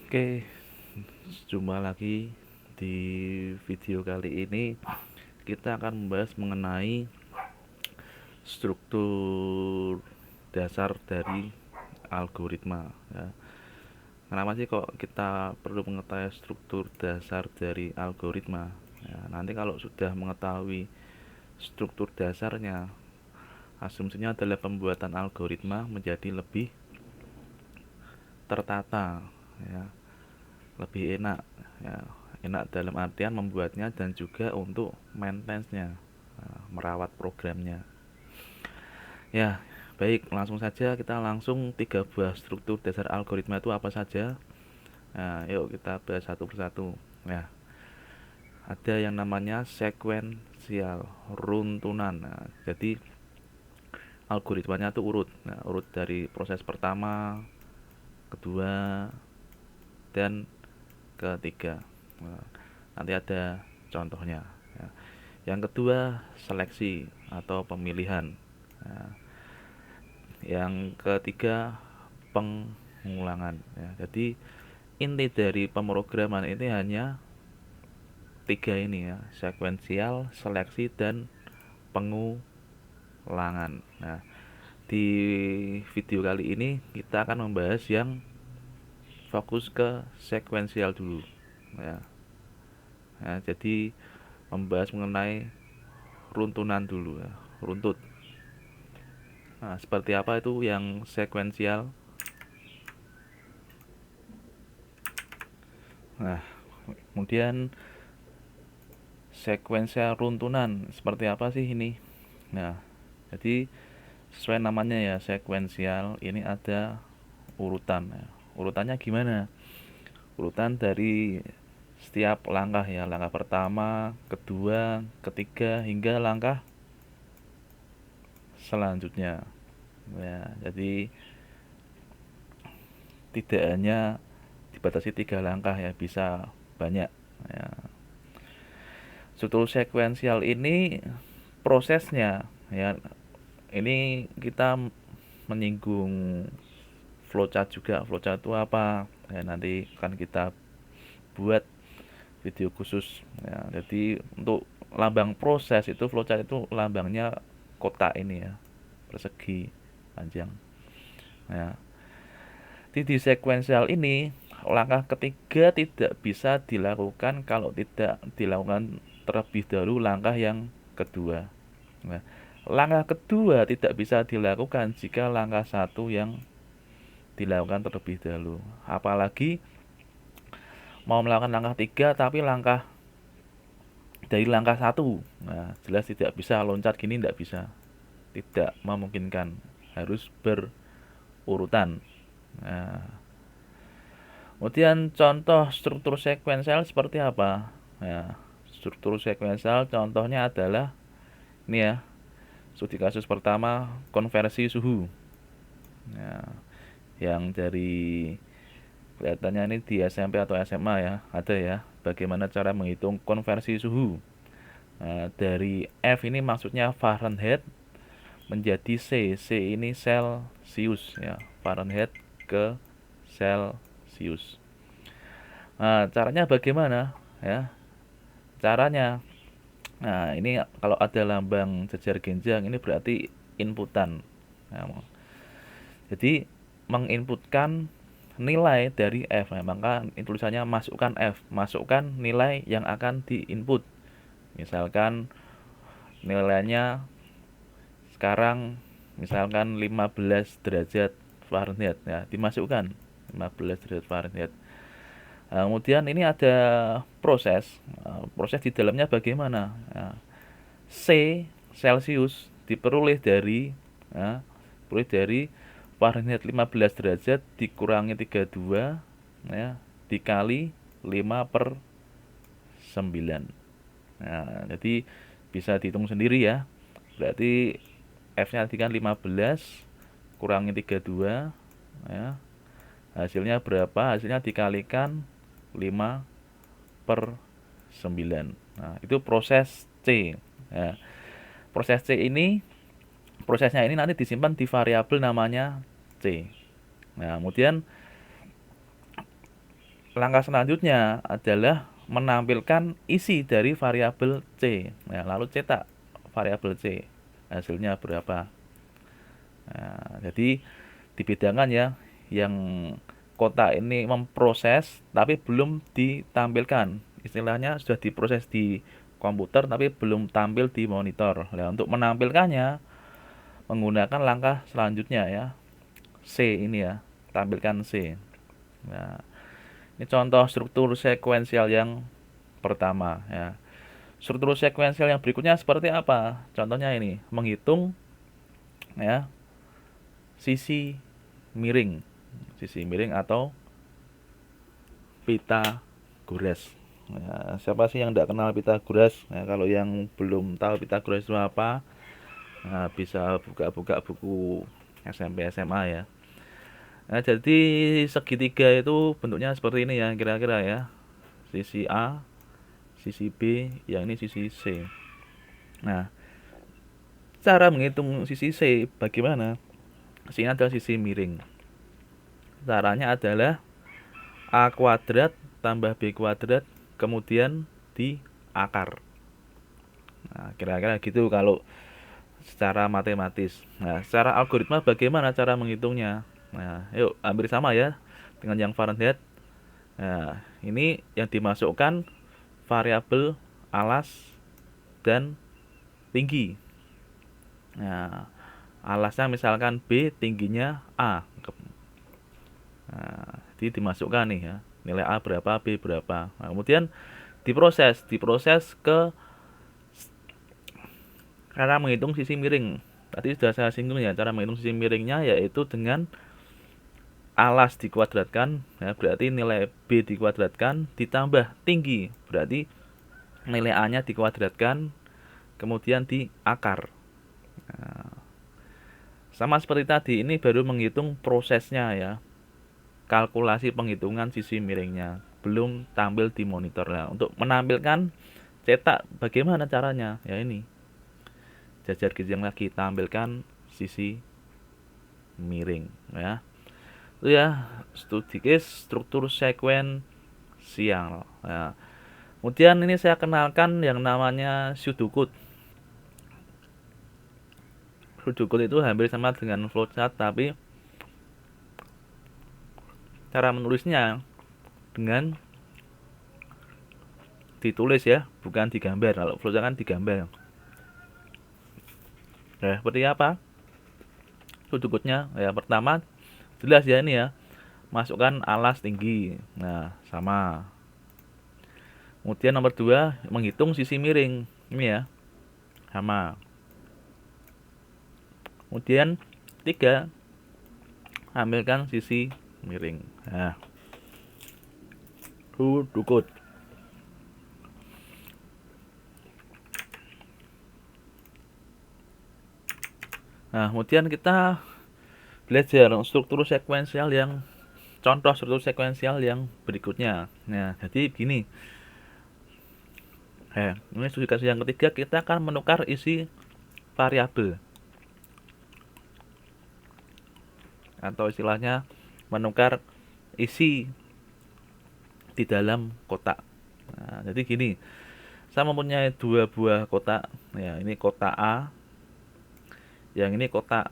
Oke, jumpa lagi di video kali ini. Kita akan membahas mengenai struktur dasar dari algoritma. Ya. Kenapa sih kok kita perlu mengetahui struktur dasar dari algoritma? Ya, nanti kalau sudah mengetahui struktur dasarnya, asumsinya adalah pembuatan algoritma menjadi lebih tertata, ya, lebih enak, ya, enak dalam artian membuatnya dan juga untuk maintenance-nya, merawat programnya. Ya, baik, langsung saja kita langsung tiga buah struktur dasar algoritma itu apa saja. Nah, yuk kita bahas satu persatu. Ya, ada yang namanya sekuensial, runtunan. Nah, jadi algoritmanya itu urut. Nah, urut dari proses pertama, kedua, dan ketiga. Nah, nanti ada contohnya. Ya. Yang kedua, seleksi atau pemilihan. Nah, yang ketiga, pengulangan. Ya. Jadi inti dari pemrograman ini hanya tiga ini ya, sekuensial, seleksi, dan pengulangan. Nah, di video kali ini kita akan membahas yang fokus ke sekuensial dulu. Ya. Ya, jadi membahas mengenai runtunan dulu ya, runtut. Nah, seperti apa itu yang sekuensial? Nah, kemudian sekuensial runtunan seperti apa sih ini? Nah, jadi sesuai namanya ya, sekuensial ini ada urutan ya. Urutannya gimana? Urutan dari setiap langkah ya, langkah pertama, kedua, ketiga, hingga langkah selanjutnya. Ya, jadi tidak hanya dibatasi tiga langkah ya, bisa banyak. Ya. Struktur sekuensial ini prosesnya ya, ini kita menyinggung flowchart juga. Flowchart itu apa? Ya, nanti akan kita buat video khusus. Ya, jadi untuk lambang proses itu flowchart itu lambangnya kotak ini ya, persegi panjang. Ya, di sekuensial ini langkah ketiga tidak bisa dilakukan kalau tidak dilakukan terlebih dahulu langkah yang kedua. Nah, langkah kedua tidak bisa dilakukan jika langkah satu yang dilakukan terlebih dahulu. Apalagi mau melakukan langkah tiga tapi langkah dari langkah satu. Nah, jelas tidak bisa loncat gini, tidak bisa. Tidak memungkinkan. Harus berurutan. Nah, kemudian contoh struktur sekuensial seperti apa? Nah, struktur sekuensial contohnya adalah ini ya. Studi kasus pertama konversi suhu. Nah, yang dari kelihatannya ini di SMP atau SMA ya, ada ya. Bagaimana cara menghitung konversi suhu? Nah, dari F ini maksudnya Fahrenheit menjadi C. C ini Celsius ya. Fahrenheit ke Celsius. Nah, caranya bagaimana? Ya, caranya. Nah, ini kalau ada lambang jejer genjang ini berarti inputan. Nah, jadi menginputkan nilai dari F. Nah, maka tulisannya masukkan F, masukkan nilai yang akan diinput. Misalkan nilainya sekarang misalkan 15 derajat Fahrenheit ya, dimasukkan 15 derajat Fahrenheit. Nah, kemudian ini ada proses. Proses di dalamnya bagaimana? Nah, C Celsius diperoleh dari ya, diperoleh dari Fahrenheit 15 derajat dikurangi 32 ya, dikali 5/9. Nah, jadi bisa dihitung sendiri ya. Berarti F-nya tadi kan 15 kurangi 32 ya. Hasilnya berapa? Hasilnya dikalikan 5/9. Nah, itu proses C. Ya. Proses C ini prosesnya ini nanti disimpan di variabel namanya C. Nah, kemudian langkah selanjutnya adalah menampilkan isi dari variabel C. Nah, lalu cetak variabel C. Hasilnya berapa? Nah, jadi dibedakan ya, yang kotak ini memproses tapi belum ditampilkan. Istilahnya sudah diproses di komputer tapi belum tampil di monitor. Nah, untuk menampilkannya menggunakan langkah selanjutnya ya. C ini ya, tampilkan C. Nah, ini contoh struktur sekuensial yang pertama ya. Struktur sekuensial yang berikutnya seperti apa? Contohnya ini, menghitung ya sisi miring. Sisi miring atau Pitagoras. Ya, siapa sih yang tidak kenal Pitagoras? Nah, kalau yang belum tahu Pitagoras itu apa, nah, bisa buka-buka buku SMP SMA ya. Nah, jadi segitiga itu bentuknya seperti ini ya, kira-kira ya. Sisi A, sisi B, yang ini sisi C. Nah, cara menghitung sisi C bagaimana? Sini adalah sisi miring. Caranya adalah A kuadrat tambah B kuadrat kemudian diakar. Nah, kira-kira gitu kalau secara matematis. Nah, secara algoritma bagaimana cara menghitungnya? Nah, yuk hampir sama ya dengan yang Fahrenheit. Nah, ini yang dimasukkan variabel alas dan tinggi. Nah, alasnya misalkan B, tingginya A. Nah, jadi dimasukkan nih ya, nilai A berapa, B berapa. Nah, kemudian diproses ke cara menghitung sisi miring. Tadi sudah saya singgung ya, cara menghitung sisi miringnya yaitu dengan alas dikuadratkan, ya, berarti nilai B dikuadratkan ditambah tinggi, berarti nilai A-nya dikuadratkan, kemudian diakar. Nah, sama seperti tadi, ini baru menghitung prosesnya ya, kalkulasi penghitungan sisi miringnya, belum tampil di monitor. Nah, untuk menampilkan cetak bagaimana caranya? Ya ini, jajar kijang lagi, tampilkan sisi miring ya. Itu ya studi case struktur sekuensial. Nah, kemudian ini saya kenalkan yang namanya pseudocode. Pseudocode itu hampir sama dengan flowchart tapi cara menulisnya dengan ditulis ya, bukan digambar. Kalau flowchart kan digambar. Nah, seperti apa pseudocode-nya? Ya, pertama jelas ya ini ya. Masukkan alas tinggi. Nah, sama. Kemudian nomor 2, menghitung sisi miring. Ini ya. Sama. Kemudian 3, ambilkan sisi miring. Nah, pseudocode. Nah, kemudian kita belajar struktur sekuensial yang contoh struktur sekuensial yang berikutnya. Nah, jadi begini. Ini studi kasus yang ketiga, kita akan menukar isi variabel atau istilahnya menukar isi di dalam kotak. Nah, jadi gini, saya mempunyai dua buah kotak. Ya, ini kotak A, yang ini kotak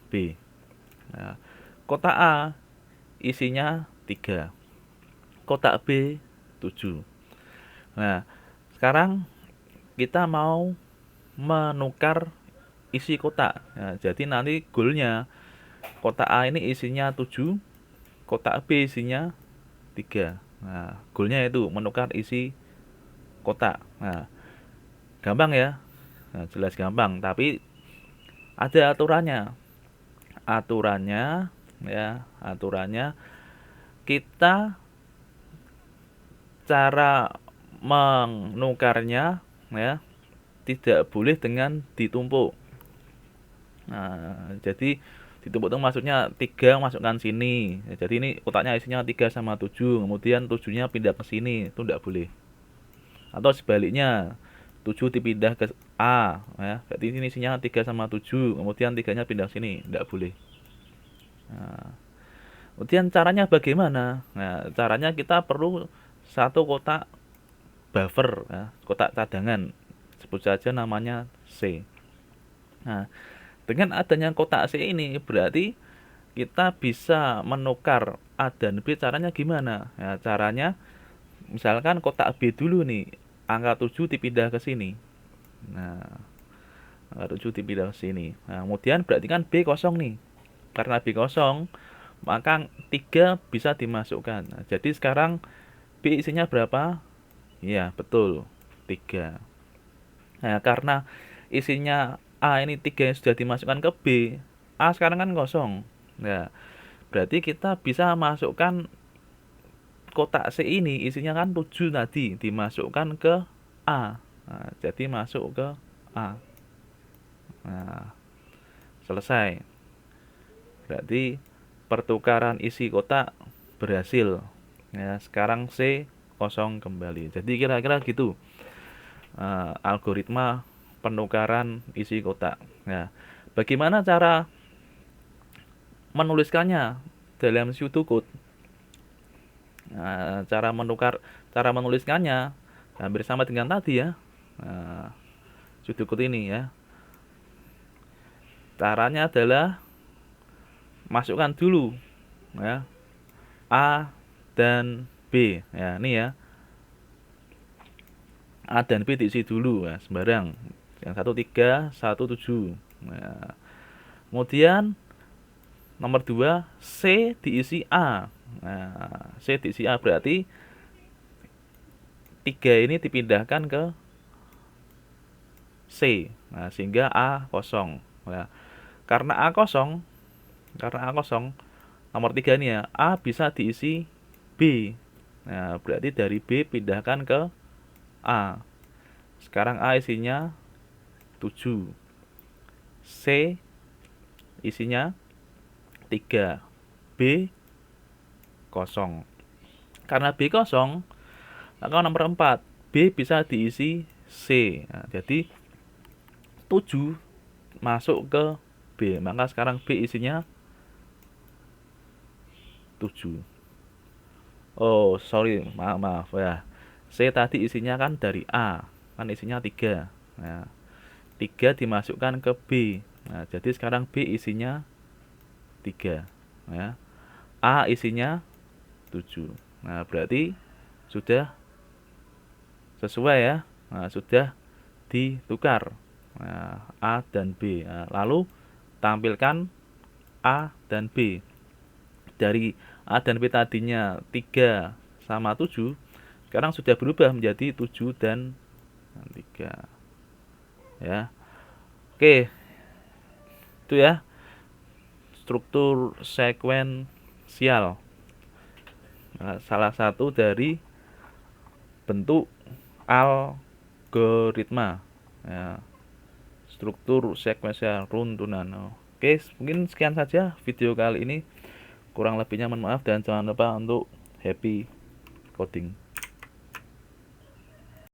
B. Nah, kotak A isinya 3, kotak B 7. Nah, sekarang kita mau menukar isi kotak. Nah, jadi nanti goalnya kotak A ini isinya 7, kotak B isinya 3. Nah, goalnya itu menukar isi kotak. Nah, gampang ya. Nah, jelas gampang, tapi ada aturannya. Aturannya kita cara menukarnya ya tidak boleh dengan ditumpuk. Nah, jadi ditumpuk itu maksudnya 3 masukkan sini. Ya, jadi ini kotaknya isinya 3 sama 7, kemudian 7-nya pindah ke sini, itu tidak boleh. Atau sebaliknya, 7 dipindah ke A ya. Berarti ini isinya 3 sama 7, kemudian 3-nya pindah ke sini, tidak boleh. Nah, Kemudian caranya bagaimana? Nah, caranya kita perlu satu kotak buffer, ya, kotak cadangan, sebut saja namanya C. Nah, dengan adanya kotak C ini berarti kita bisa menukar A dan B. Caranya gimana? Ya, caranya misalkan kotak B dulu nih, angka 7 dipindah ke sini. Nah, angka 7 dipindah ke sini. Nah, kemudian berarti kan B kosong nih. Karena B kosong, maka 3 bisa dimasukkan. Nah, jadi sekarang B isinya berapa? Iya, betul, 3. Nah, karena isinya A ini 3 yang sudah dimasukkan ke B, A sekarang kan kosong. Nah, berarti kita bisa masukkan kotak C ini, isinya kan 7 tadi, dimasukkan ke A. Nah, jadi masuk ke A. Nah, selesai. Berarti pertukaran isi kotak berhasil. Ya, sekarang C kosong kembali. Jadi kira-kira gitu algoritma penukaran isi kotak. Nah, bagaimana cara menuliskannya dalam pseudocode? Nah, cara menuliskannya hampir sama dengan tadi ya. Nah, pseudocode ini ya. Caranya adalah masukkan dulu ya A dan B. Ya, ini ya. A dan B diisi dulu ya, sembarang. Yang satu 3, satu 7. Nah, kemudian nomor 2 C diisi A. Nah, C diisi A berarti 3 ini dipindahkan ke C. Nah, sehingga A kosong. Nah, karena A kosong, nomor 3 ini ya, A bisa diisi B. Nah, berarti dari B pindahkan ke A. Sekarang A isinya 7. C isinya 3. B kosong. Karena B kosong, maka nomor 4 B bisa diisi C. Nah, jadi 7 masuk ke B. Maka sekarang B isinya 7. Oh, sorry, maaf ya. C tadi isinya kan dari A, kan isinya 3. Nah, 3 dimasukkan ke B. Nah, jadi sekarang B isinya 3 ya. A isinya 7. Nah, berarti sudah sesuai ya. Nah, sudah ditukar. Nah, A dan B. Nah, lalu tampilkan A dan B. Dari A dan B tadinya 3 sama 7, sekarang sudah berubah menjadi 7 dan 3. Ya. Oke, itu ya struktur sekuensial. Nah, salah satu dari bentuk algoritma. Ya, struktur sekuensial runtunan. Oke, mungkin sekian saja video kali ini. Kurang lebihnya mohon maaf dan jangan lupa untuk happy coding.